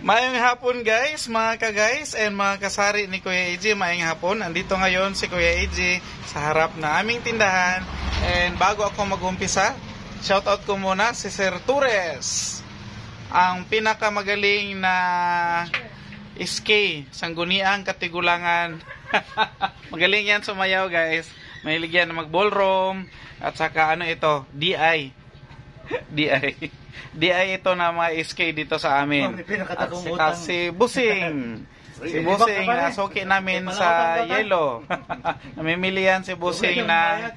Maayong hapon guys, mga ka-guys and mga kasari ni Kuya AJ. Maayong hapon. Andito ngayon si Kuya AJ sa harap na aming tindahan. And bago ako mag-umpisa, shoutout ko muna si Sir Torres, ang pinakamagaling na SK, Sangguniang Katigulangan. Magaling yan sumayaw guys. Mahilig yan na mag-ballroom. At saka ano ito, DI. DI ito na mga SK dito sa amin. At si Busing. Si Busing, suki namin sa yellow. Namimili yan si Busing na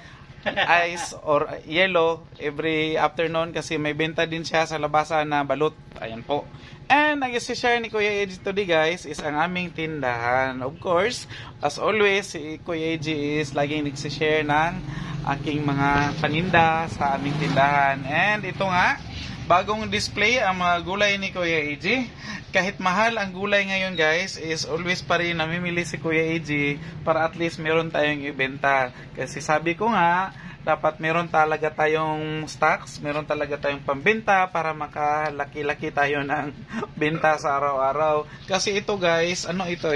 ice or yellow every afternoon kasi may benta din siya sa labasan na balut. Ayan po. And ang isi-share ni Kuya AJ today guys is ang aming tindahan. Of course, as always, si Kuya AJ is laging nagsishare ng aking mga paninda sa aming tindahan. And ito nga, bagong display ang mga gulay ni Kuya AJ. Kahit mahal ang gulay ngayon guys, is always pa rin namimili si Kuya AJ para at least meron tayong ibenta. Kasi sabi ko nga, dapat meron talaga tayong stocks, meron talaga tayong pambenta para makalaki-laki tayo ng benta sa araw-araw. Kasi ito guys, ano ito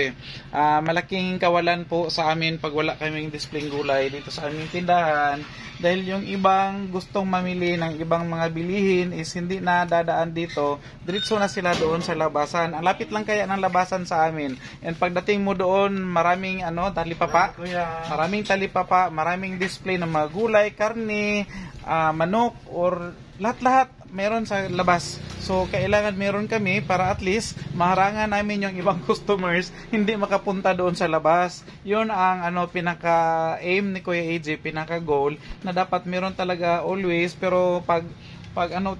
malaking kawalan po sa amin pag wala kaming display gulay dito sa aming tindahan. Dahil yung ibang gustong mamili ng ibang mga bilihin is hindi na dadaan dito, diretso na sila doon sa labasan. Ang lapit lang kaya ng labasan sa amin. And pagdating mo doon, maraming talipapa, maraming display ng mga gulay, karne, manok, or lahat-lahat meron sa labas. So, kailangan meron kami para at least maharangan namin yung ibang customers hindi makapunta doon sa labas. Yun ang pinaka-aim ni Kuya AJ, pinaka-goal na dapat meron talaga always. Pero pag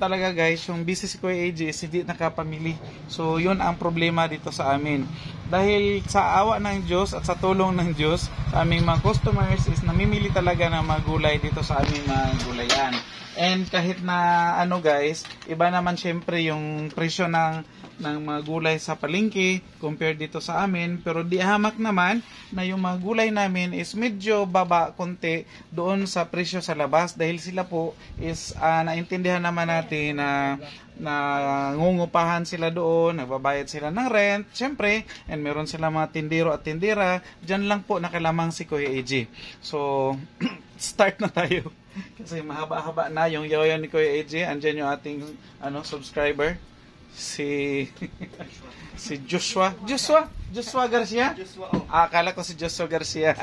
talaga guys, yung busy si Kuya AJ hindi nakapamili. So, yun ang problema dito sa amin. Dahil sa awa ng Diyos at sa tulong ng Diyos, aming mga customers is namimili talaga ng mga gulay dito sa aming mga gulayan. And kahit na guys, iba naman syempre yung presyo ng mga gulay sa palengke compared dito sa amin, pero di hamak naman na yung mga gulay namin is medyo baba konti doon sa presyo sa labas dahil sila po is naintindihan naman natin na ngungupahan sila doon, nagbabayad sila ng rent, syempre, and meron sila mga tindero at tindera. Diyan lang po nakalamang si Kuya AJ. So, start na tayo. Kasi mahaba-haba na yung yawayan ni Kuya AJ. Andyan yung ating subscriber. Si Joshua Garcia? Akala ko si Joshua Garcia.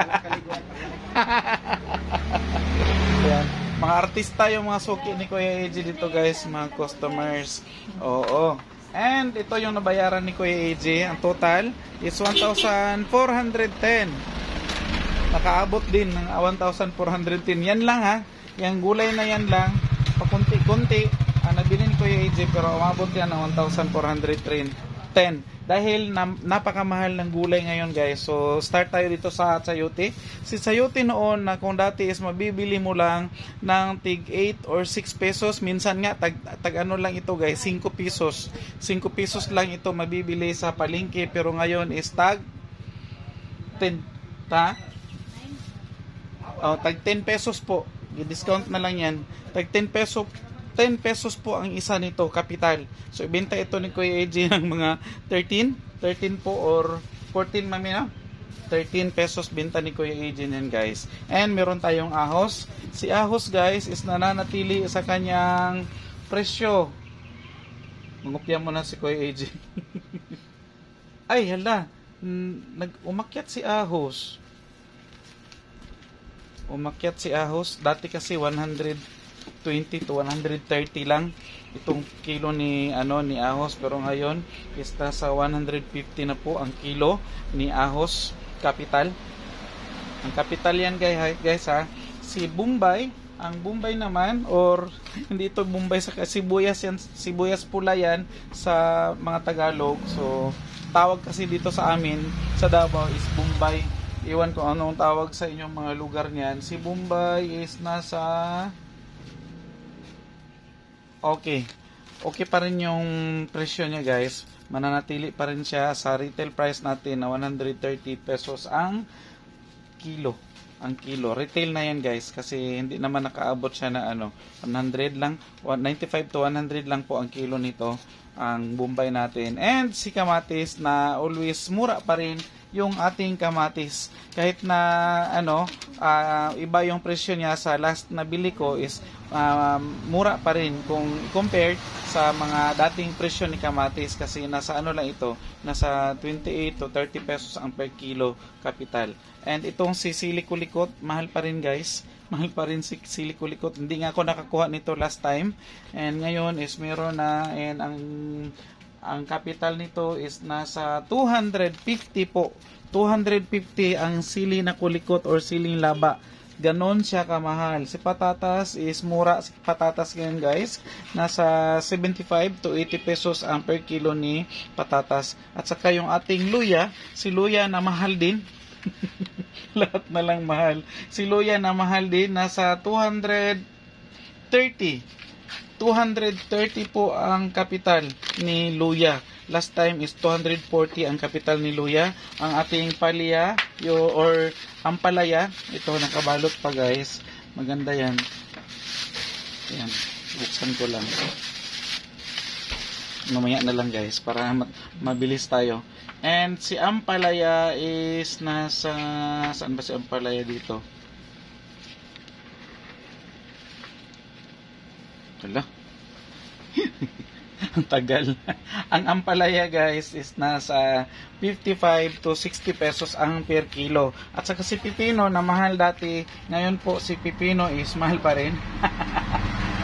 Ayan. Mga artista yung mga suki ni Kuya AJ dito guys, mga customers. Oo. And ito yung nabayaran ni Kuya AJ. Ang total is 1,410. Nakaabot din ng 1,410. Yan lang ha. Yung gulay na yan lang. Pakunti-kunti. Nabili ni Kuya AJ pero umabot yan ng 1,410. Dahil napakamahal ng gulay ngayon guys. So start tayo dito sa sayote. Si sayote noon na kung dati is mabibili mo lang ng tig 8 or 6 pesos. Minsan nga tag ano lang ito guys, 5 pesos. 5 pesos lang ito mabibili sa palengke. Pero ngayon is tag 10 tag 10 pesos po. I-discount na lang yan. Tag 10 pesos po ang isa nito, kapital. So, ibenta ito ni Kuya AJ ng mga 13 po or 14 mami na. 13 pesos binta ni Kuya AJ yan guys. And meron tayong ahos. Si ahos guys is nananatili sa kanyang presyo. Mangupya mo na si Kuya AJ. Ay, hala. Umakyat si ahos. Dati kasi 120 to 130 lang itong kilo ni ahos, pero ngayon isa sa 150 na po ang kilo ni ahos kapital. Ang kapital yan guys ha. Si Bombay, ang Bombay naman or hindi ito Bombay, sa sibuyas yan, sibuyas pula yan sa mga Tagalog. So tawag kasi dito sa amin sa Davao is Bombay. Iwan ko anong tawag sa inyong mga lugar niyan. Si Bombay is nasa okay pa rin yung presyo niya guys. Mananatili pa rin siya sa retail price natin na 130 pesos ang kilo. Retail na yan guys kasi hindi naman nakaabot siya na 100 lang, 95 to 100 lang po ang kilo nito. ang Bombay natin. And si kamatis na always mura pa rin yung ating kamatis. Kahit na iba yung presyo niya sa last na bili ko is mura pa rin kung compared sa mga dating presyo ni kamatis, kasi nasa lang ito, nasa 28 to 30 pesos ang per kilo kapital. And itong si Sili-Kulikot, mahal pa rin guys. Mahal pa rin si Sili-Kulikot. Hindi nga ako nakakuha nito last time. And ngayon is meron na, and ang capital nito is nasa 250 po. 250 ang sili na kulikot or siling laba. Ganon siya kamahal. Si patatas is mura. Si patatas ngayon guys, nasa 75 to 80 pesos ang per kilo ni patatas. At saka yung ating luya, si luya na mahal din. Lahat na lang mahal. Si luya na mahal din, nasa 230 po ang kapital ni luya. Last time is 240 ang kapital ni luya. Ang ating palya or ampalaya, ito nakabalot pa guys. Maganda yan. Ayan, buksan ko lang. Mamaya na lang guys para mabilis tayo. And si ampalaya is nasa, saan ba si ampalaya dito? Wala. Ang tagal. Ang ampalaya guys is nasa 55 to 60 pesos ang per kilo. At saka si pipino na mahal dati, ngayon po si pipino is mahal pa rin.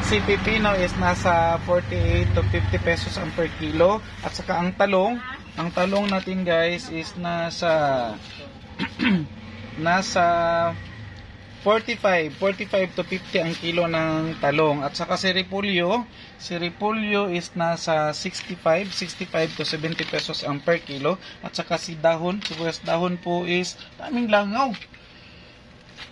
Si pipino is nasa 48 to 50 pesos ang per kilo. At saka ang talong natin guys is nasa nasa 45 to 50 ang kilo ng talong. At saka si repolyo is nasa 65 to 70 pesos ang per kilo. At saka si sibuyas dahon po is daming langaw.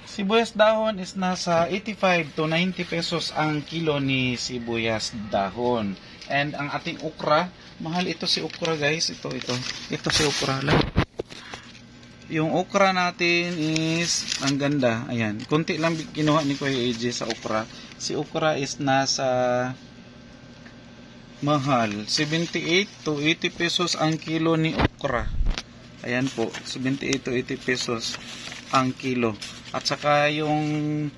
Sibuyas dahon is nasa 85 to 90 pesos ang kilo ni sibuyas dahon. And ang ating okra, mahal ito si okra guys. Ito si okra lang. Yung okra natin is ang ganda. Ayan, konti lang kinuha ni Kuya AJ sa okra. Si okra is nasa mahal, 78 to 80 pesos ang kilo ni okra. Ayan po, 78 to 80 pesos ang kilo. At saka yung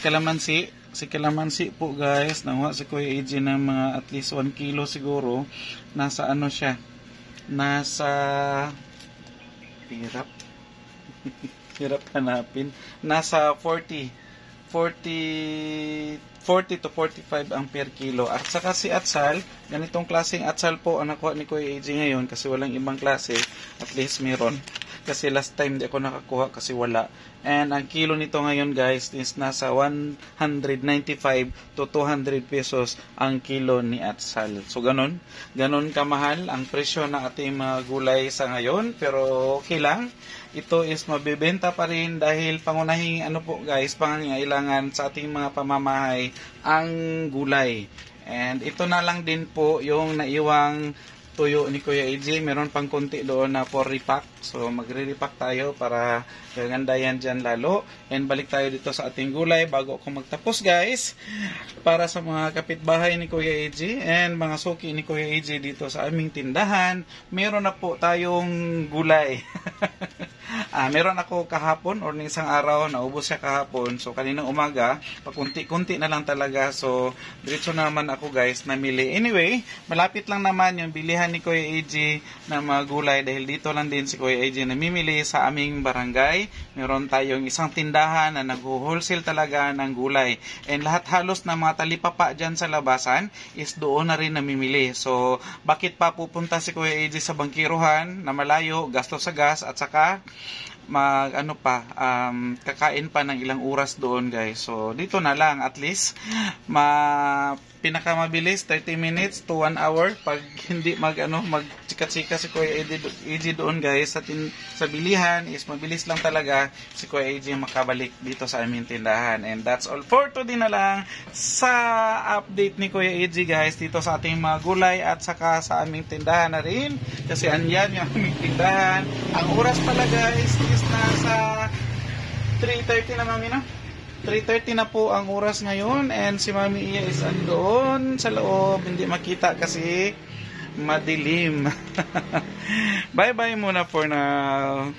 kalamansi, si kalamansi po guys, nakuha si Kuya AJ ng mga at least 1 kilo siguro. Nasa siya? Nasa hirap hanapin. Nasa 40 to 45 ang per kilo. At saka si atsal, ganitong klaseng atsal po ang nakuha ni Kuya AJ ngayon kasi walang ibang klase. At least meron. Kasi last time di ako nakakuha kasi wala. And ang kilo nito ngayon guys is nasa 195 to 200 pesos ang kilo ni atsal. So ganon kamahal ang presyo ng ating mga gulay sa ngayon. Pero okay lang. Ito is mabibenta pa rin dahil pangunahing pangangailangan sa ating mga pamamahay ang gulay. And ito na lang din po yung naiwang tuyo ni Kuya AJ. Meron pang konti doon na for repack. So magre-repack tayo para gaganda yan dyan lalo. And balik tayo dito sa ating gulay bago ako magtapos guys. Para sa mga kapitbahay ni Kuya AJ and mga suki ni Kuya AJ dito sa aming tindahan, meron na po tayong gulay. Meron ako kahapon or isang araw, naubos siya kahapon. So kaninang umaga, pakunti-kunti na lang talaga. So diretso naman ako guys namili. Anyway, malapit lang naman yung bilihan ni Kuya AJ na mga gulay dahil dito lang din si Kuya AJ namimili sa aming barangay. Meron tayong isang tindahan na nag-wholesale talaga ng gulay. And lahat halos na mga talipapa dyan sa labasan is doon na rin namimili. So bakit pa pupunta si Kuya AJ sa bangkiruhan na malayo, gasto sa gas at saka kakain pa ng ilang oras doon guys. So dito na lang at least pinakamabilis 30 minutes to 1 hour pag hindi magchika-chika si Kuya AJ doon guys sa bilihan is mabilis lang talaga si Kuya AJ makabalik dito sa aming tindahan. And that's all for today na lang sa update ni Kuya AJ guys dito sa ating mga gulay at saka sa aming tindahan na rin kasi andyan yung aming tindahan. Ang oras pala guys is nasa 3:30 na mami na. 3:30 na po ang oras ngayon and si Mami Iya is andoon sa loob, hindi makita kasi madilim. Bye-bye muna for now.